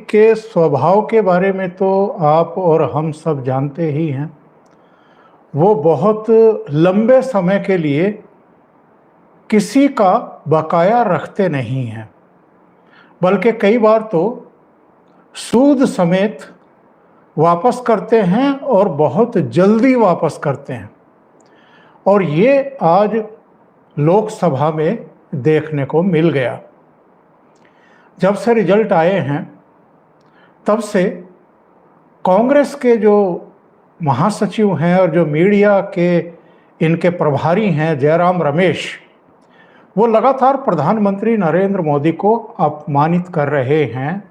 के स्वभाव के बारे में तो आप और हम सब जानते ही हैं। वो बहुत लंबे समय के लिए किसी का बकाया रखते नहीं हैं, बल्कि कई बार तो सूद समेत वापस करते हैं और बहुत जल्दी वापस करते हैं। और ये आज लोकसभा में देखने को मिल गया। जब से रिजल्ट आए हैं तब से कांग्रेस के जो महासचिव हैं और जो मीडिया के इनके प्रभारी हैं जयराम रमेश, वो लगातार प्रधानमंत्री नरेंद्र मोदी को अपमानित कर रहे हैं,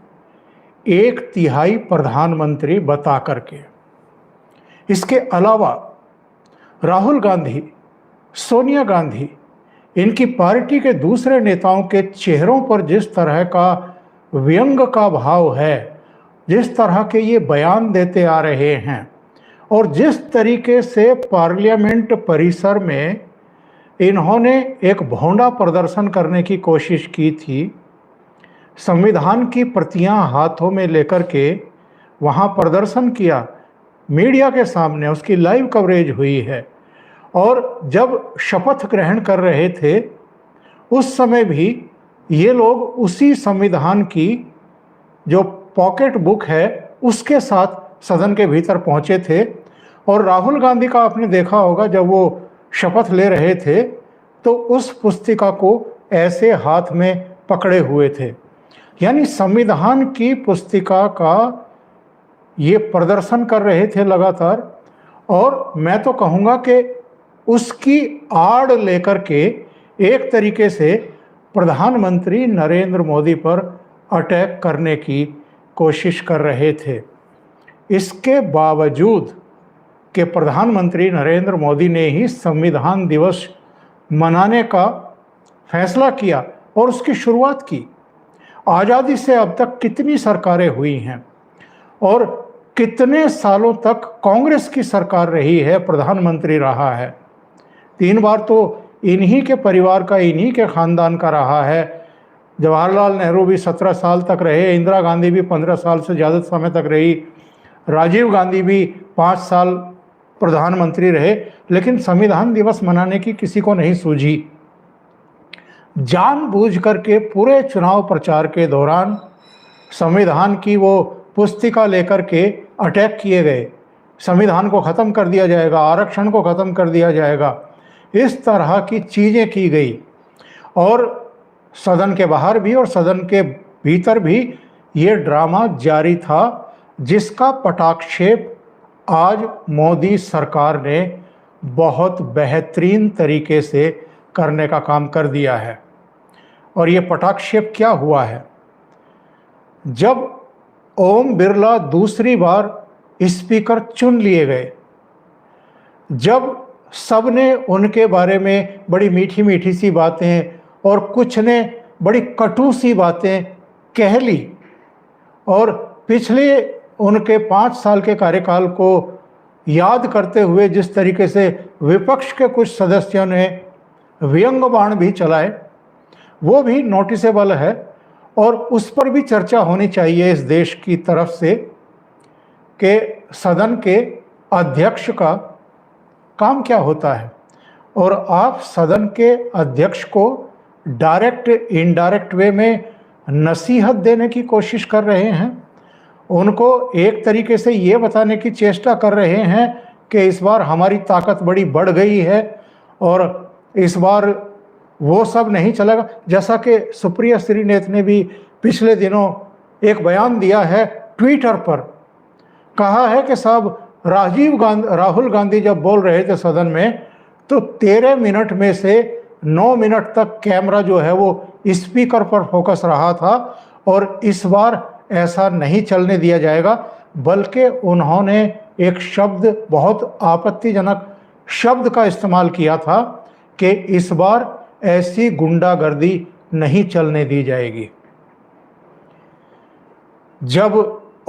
1/3 प्रधानमंत्री बता करके। इसके अलावा राहुल गांधी, सोनिया गांधी, इनकी पार्टी के दूसरे नेताओं के चेहरों पर जिस तरह का व्यंग का भाव है, जिस तरह के ये बयान देते आ रहे हैं और जिस तरीके से पार्लियामेंट परिसर में इन्होंने एक भोंडा प्रदर्शन करने की कोशिश की थी, संविधान की प्रतियां हाथों में लेकर के वहां प्रदर्शन किया, मीडिया के सामने उसकी लाइव कवरेज हुई है। और जब शपथ ग्रहण कर रहे थे उस समय भी ये लोग उसी संविधान की जो पॉकेट बुक है उसके साथ सदन के भीतर पहुंचे थे। और राहुल गांधी का आपने देखा होगा, जब वो शपथ ले रहे थे तो उस पुस्तिका को ऐसे हाथ में पकड़े हुए थे। यानी संविधान की पुस्तिका का ये प्रदर्शन कर रहे थे लगातार। और मैं तो कहूँगा कि उसकी आड़ लेकर के एक तरीके से प्रधानमंत्री नरेंद्र मोदी पर अटैक करने की कोशिश कर रहे थे। इसके बावजूद कि प्रधानमंत्री नरेंद्र मोदी ने ही संविधान दिवस मनाने का फैसला किया और उसकी शुरुआत की। आज़ादी से अब तक कितनी सरकारें हुई हैं और कितने सालों तक कांग्रेस की सरकार रही है, प्रधानमंत्री रहा है। 3 बार तो इन्हीं के परिवार का, इन्हीं के खानदान का रहा है। जवाहरलाल नेहरू भी 17 साल तक रहे, इंदिरा गांधी भी 15 साल से ज़्यादा समय तक रही, राजीव गांधी भी 5 साल प्रधानमंत्री रहे, लेकिन संविधान दिवस मनाने की किसी को नहीं सूझी। जानबूझ करके पूरे चुनाव प्रचार के दौरान संविधान की वो पुस्तिका लेकर के अटैक किए गए। संविधान को ख़त्म कर दिया जाएगा, आरक्षण को ख़त्म कर दिया जाएगा, इस तरह की चीज़ें की गई। और सदन के बाहर भी और सदन के भीतर भी ये ड्रामा जारी था, जिसका पटाक्षेप आज मोदी सरकार ने बहुत बेहतरीन तरीके से करने का काम कर दिया है। और ये पटाक्षेप क्या हुआ है? जब ओम बिरला दूसरी बार स्पीकर चुन लिए गए, जब सबने उनके बारे में बड़ी मीठी मीठी सी बातें और कुछ ने बड़ी कटु सी बातें कह ली और पिछले उनके 5 साल के कार्यकाल को याद करते हुए जिस तरीके से विपक्ष के कुछ सदस्यों ने व्यंग बाण भी चलाए, वो भी नोटिसेबल है और उस पर भी चर्चा होनी चाहिए इस देश की तरफ से कि सदन के अध्यक्ष का काम क्या होता है। और आप सदन के अध्यक्ष को डायरेक्ट इनडायरेक्ट वे में नसीहत देने की कोशिश कर रहे हैं, उनको एक तरीके से ये बताने की चेष्टा कर रहे हैं कि इस बार हमारी ताकत बड़ी बढ़ गई है और इस बार वो सब नहीं चलेगा। जैसा कि सुप्रिया श्रीनेत ने भी पिछले दिनों एक बयान दिया है, ट्विटर पर कहा है कि साहब राहुल गांधी जब बोल रहे थे सदन में तो 13 मिनट में से 9 मिनट तक कैमरा जो है वो स्पीकर पर फोकस रहा था और इस बार ऐसा नहीं चलने दिया जाएगा। बल्कि उन्होंने एक शब्द, बहुत आपत्तिजनक शब्द का इस्तेमाल किया था कि इस बार ऐसी गुंडागर्दी नहीं चलने दी जाएगी। जब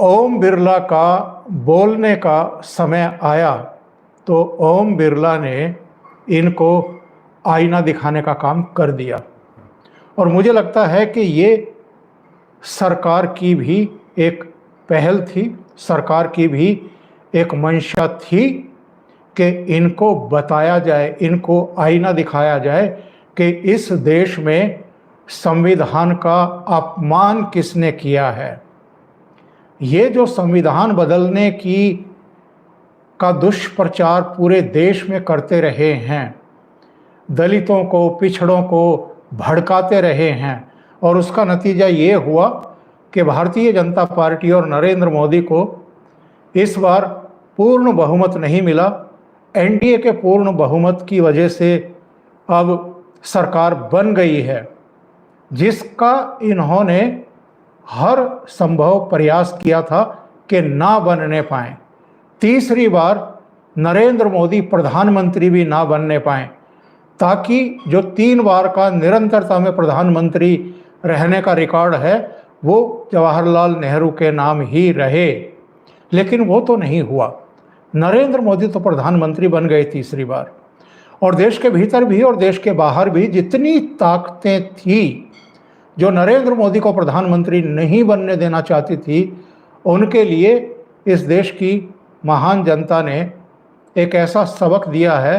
ओम बिरला का बोलने का समय आया तो ओम बिरला ने इनको आईना दिखाने का काम कर दिया। और मुझे लगता है कि ये सरकार की भी एक पहल थी, सरकार की भी एक मंशा थी कि इनको बताया जाए, इनको आईना दिखाया जाए कि इस देश में संविधान का अपमान किसने किया है। ये जो संविधान बदलने का दुष्प्रचार पूरे देश में करते रहे हैं, दलितों को, पिछड़ों को भड़काते रहे हैं, और उसका नतीजा ये हुआ कि भारतीय जनता पार्टी और नरेंद्र मोदी को इस बार पूर्ण बहुमत नहीं मिला। एनडीए के पूर्ण बहुमत की वजह से अब सरकार बन गई है, जिसका इन्होंने हर संभव प्रयास किया था कि ना बनने पाए। तीसरी बार नरेंद्र मोदी प्रधानमंत्री भी ना बनने पाए, ताकि जो 3 बार का निरंतरता में प्रधानमंत्री रहने का रिकॉर्ड है वो जवाहरलाल नेहरू के नाम ही रहे। लेकिन वो तो नहीं हुआ। नरेंद्र मोदी तो प्रधानमंत्री बन गए तीसरी बार, और देश के भीतर भी और देश के बाहर भी जितनी ताकतें थी जो नरेंद्र मोदी को प्रधानमंत्री नहीं बनने देना चाहती थी, उनके लिए इस देश की महान जनता ने एक ऐसा सबक दिया है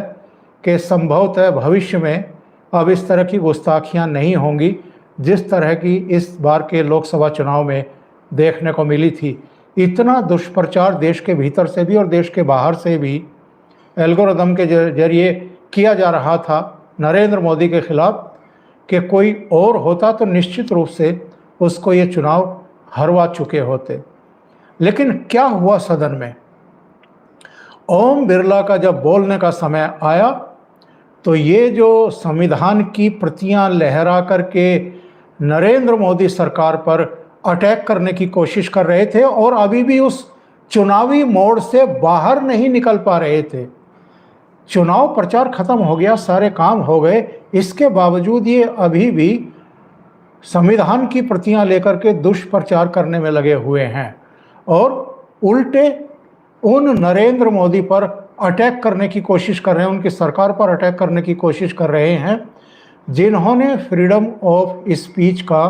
कि संभवतः भविष्य में अब इस तरह की गुस्ताखियां नहीं होंगी जिस तरह की इस बार के लोकसभा चुनाव में देखने को मिली थी। इतना दुष्प्रचार देश के भीतर से भी और देश के बाहर से भी एल्गोरिदम के जरिए किया जा रहा था नरेंद्र मोदी के खिलाफ कि कोई और होता तो निश्चित रूप से उसको ये चुनाव हरवा चुके होते। लेकिन क्या हुआ सदन में? ओम बिरला का जब बोलने का समय आया तो ये जो संविधान की प्रतियां लहरा करके नरेंद्र मोदी सरकार पर अटैक करने की कोशिश कर रहे थे और अभी भी उस चुनावी मोड़ से बाहर नहीं निकल पा रहे थे। चुनाव प्रचार खत्म हो गया, सारे काम हो गए, इसके बावजूद ये अभी भी संविधान की प्रतियां लेकर के दुष्प्रचार करने में लगे हुए हैं और उल्टे उन नरेंद्र मोदी पर अटैक करने की कोशिश कर रहे हैं, उनकी सरकार पर अटैक करने की कोशिश कर रहे हैं जिन्होंने फ्रीडम ऑफ स्पीच का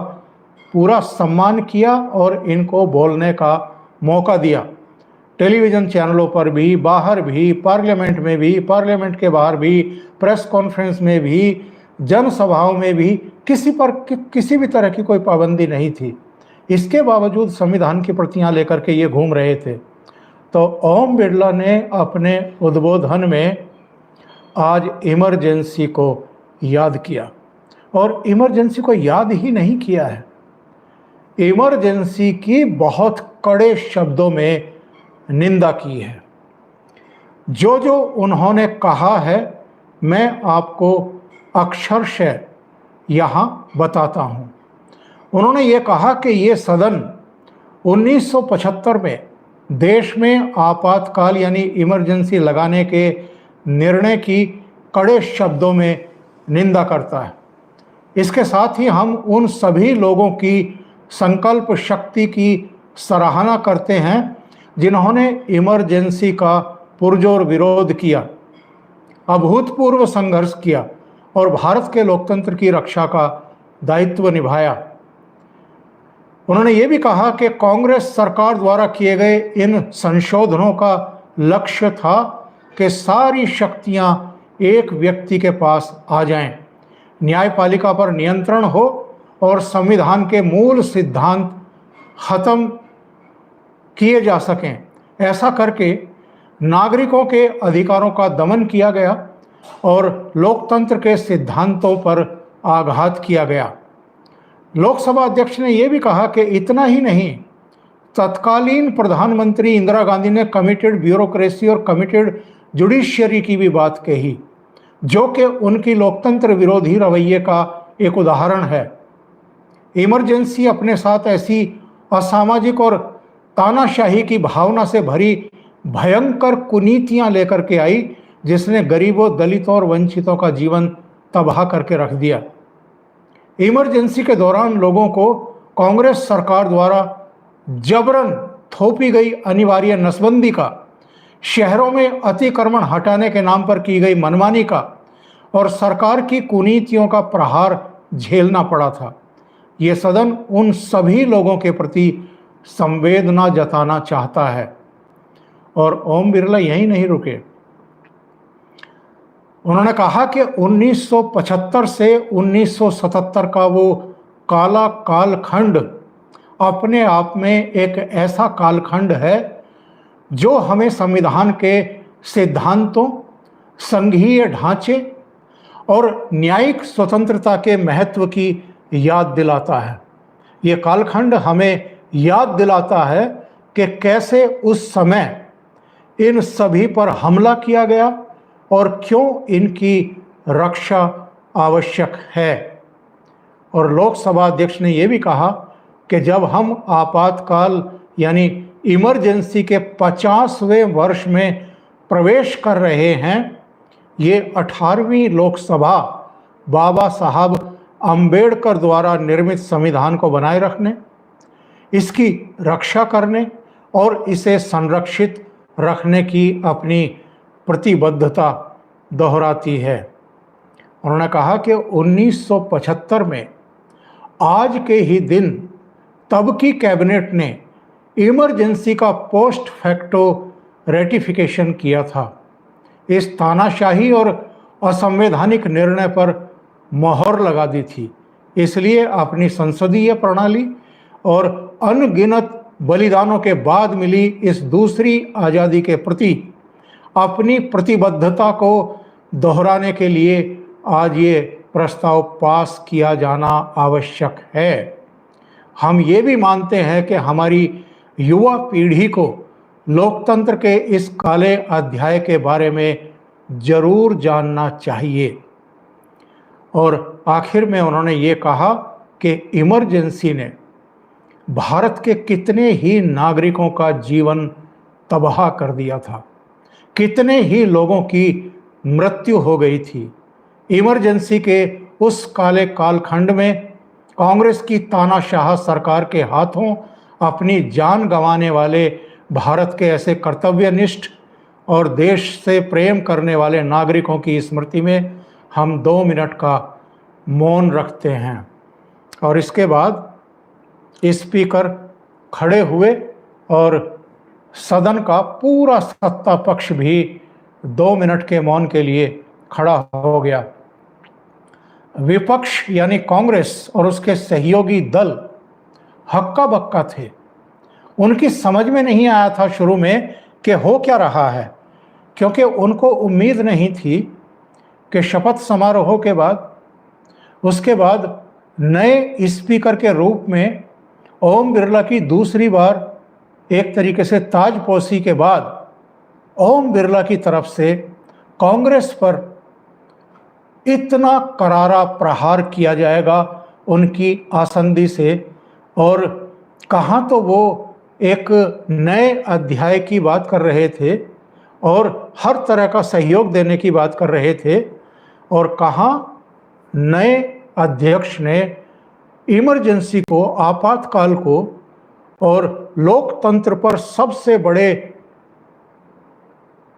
पूरा सम्मान किया और इनको बोलने का मौका दिया। टेलीविज़न चैनलों पर भी, बाहर भी, पार्लियामेंट में भी, पार्लियामेंट के बाहर भी, प्रेस कॉन्फ्रेंस में भी, जनसभाओं में भी किसी भी तरह की कोई पाबंदी नहीं थी। इसके बावजूद संविधान की प्रतियां लेकर के ये घूम रहे थे। तो ओम बिरला ने अपने उद्बोधन में आज इमरजेंसी को याद किया, और इमरजेंसी को याद ही नहीं किया है, इमरजेंसी की बहुत कड़े शब्दों में निंदा की है। जो जो उन्होंने कहा है मैं आपको अक्षरशः यहाँ बताता हूँ। उन्होंने ये कहा कि ये सदन 1975 में देश में आपातकाल यानी इमरजेंसी लगाने के निर्णय की कड़े शब्दों में निंदा करता है। इसके साथ ही हम उन सभी लोगों की संकल्प शक्ति की सराहना करते हैं जिन्होंने इमरजेंसी का पुरजोर विरोध किया, अभूतपूर्व संघर्ष किया और भारत के लोकतंत्र की रक्षा का दायित्व निभाया। उन्होंने ये भी कहा कि कांग्रेस सरकार द्वारा किए गए इन संशोधनों का लक्ष्य था कि सारी शक्तियां एक व्यक्ति के पास आ जाएं, न्यायपालिका पर नियंत्रण हो और संविधान के मूल सिद्धांत खत्म किए जा सकें। ऐसा करके नागरिकों के अधिकारों का दमन किया गया और लोकतंत्र के सिद्धांतों पर आघात किया गया। लोकसभा अध्यक्ष ने यह भी कहा कि इतना ही नहीं, तत्कालीन प्रधानमंत्री इंदिरा गांधी ने कमिटेड ब्यूरोक्रेसी और कमिटेड जुडिशियरी की भी बात कही, जो कि उनकी लोकतंत्र विरोधी रवैये का एक उदाहरण है। इमरजेंसी अपने साथ ऐसी असामाजिक और तानाशाही की भावना से भरी भयंकर कुनीतियां लेकर के आई जिसने गरीबों, दलितों और वंचितों का जीवन तबाह करके रख दिया। इमरजेंसी के दौरान लोगों को कांग्रेस सरकार द्वारा जबरन थोपी गई अनिवार्य नसबंदी का, शहरों में अतिक्रमण हटाने के नाम पर की गई मनमानी का और सरकार की कुनीतियों का प्रहार झेलना पड़ा था। ये सदन उन सभी लोगों के प्रति संवेदना जताना चाहता है। और ओम बिरला यहीं नहीं रुके, उन्होंने कहा कि 1975 से 1977 का वो काला कालखंड अपने आप में एक ऐसा कालखंड है जो हमें संविधान के सिद्धांतों, संघीय ढांचे और न्यायिक स्वतंत्रता के महत्व की याद दिलाता है। ये कालखंड हमें याद दिलाता है कि कैसे उस समय इन सभी पर हमला किया गया और क्यों इनकी रक्षा आवश्यक है। और लोकसभा अध्यक्ष ने यह भी कहा कि जब हम आपातकाल यानी इमरजेंसी के 50वें वर्ष में प्रवेश कर रहे हैं, ये 18वीं लोकसभा बाबा साहब अंबेडकर द्वारा निर्मित संविधान को बनाए रखने, इसकी रक्षा करने और इसे संरक्षित रखने की अपनी प्रतिबद्धता दोहराती है। उन्होंने कहा कि 1975 में आज के ही दिन तब की कैबिनेट ने इमरजेंसी का पोस्ट फैक्टो रेटिफिकेशन किया था। इस तानाशाही और असंवैधानिक निर्णय पर मोहर लगा दी थी। इसलिए अपनी संसदीय प्रणाली और अनगिनत बलिदानों के बाद मिली इस दूसरी आज़ादी के प्रति अपनी प्रतिबद्धता को दोहराने के लिए आज ये प्रस्ताव पास किया जाना आवश्यक है। हम ये भी मानते हैं कि हमारी युवा पीढ़ी को लोकतंत्र के इस काले अध्याय के बारे में जरूर जानना चाहिए। और आखिर में उन्होंने ये कहा कि इमरजेंसी ने भारत के कितने ही नागरिकों का जीवन तबाह कर दिया था, कितने ही लोगों की मृत्यु हो गई थी। इमरजेंसी के उस काले कालखंड में कांग्रेस की तानाशाह सरकार के हाथों अपनी जान गंवाने वाले भारत के ऐसे कर्तव्यनिष्ठ और देश से प्रेम करने वाले नागरिकों की स्मृति में हम 2 मिनट का मौन रखते हैं। और इसके बाद स्पीकर खड़े हुए और सदन का पूरा सत्ता पक्ष भी 2 मिनट के मौन के लिए खड़ा हो गया। विपक्ष यानी कांग्रेस और उसके सहयोगी दल हक्का बक्का थे। उनकी समझ में नहीं आया था शुरू में कि हो क्या रहा है, क्योंकि उनको उम्मीद नहीं थी कि शपथ समारोह के बाद उसके बाद नए स्पीकर के रूप में ओम बिरला की दूसरी बार एक तरीके से ताजपोशी के बाद ओम बिरला की तरफ से कांग्रेस पर इतना करारा प्रहार किया जाएगा उनकी आसंदी से। और कहाँ तो वो एक नए अध्याय की बात कर रहे थे और हर तरह का सहयोग देने की बात कर रहे थे, और कहाँ नए अध्यक्ष ने इमरजेंसी को, आपातकाल को और लोकतंत्र पर सबसे बड़े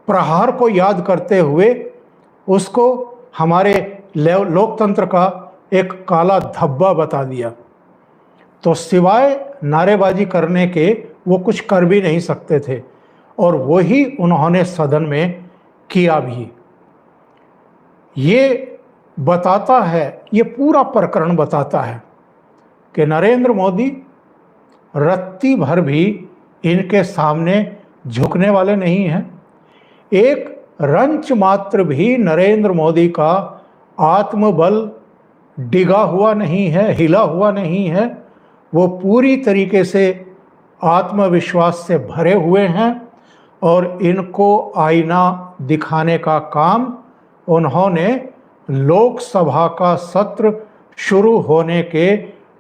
प्रहार को याद करते हुए उसको हमारे लोकतंत्र का एक काला धब्बा बता दिया। तो सिवाय नारेबाजी करने के वो कुछ कर भी नहीं सकते थे, और वही उन्होंने सदन में किया भी। ये बताता है, ये पूरा प्रकरण बताता है कि नरेंद्र मोदी रत्ती भर भी इनके सामने झुकने वाले नहीं हैं। एक रंच मात्र भी नरेंद्र मोदी का आत्मबल डिगा हुआ नहीं है, हिला हुआ नहीं है। वो पूरी तरीके से आत्मविश्वास से भरे हुए हैं और इनको आईना दिखाने का काम उन्होंने लोकसभा का सत्र शुरू होने के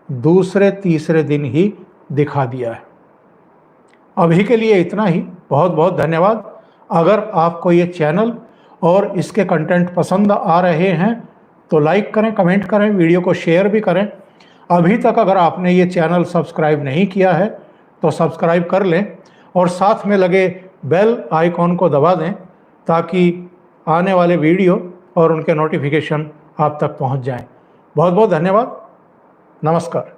दूसरे तीसरे दिन ही दिखा दिया है। अभी के लिए इतना ही। बहुत बहुत धन्यवाद। अगर आपको ये चैनल और इसके कंटेंट पसंद आ रहे हैं तो लाइक करें, कमेंट करें, वीडियो को शेयर भी करें। अभी तक अगर आपने ये चैनल सब्सक्राइब नहीं किया है तो सब्सक्राइब कर लें और साथ में लगे बेल आइकॉन को दबा दें ताकि आने वाले वीडियो और उनके नोटिफिकेशन आप तक पहुंच जाएं। बहुत बहुत धन्यवाद। नमस्कार।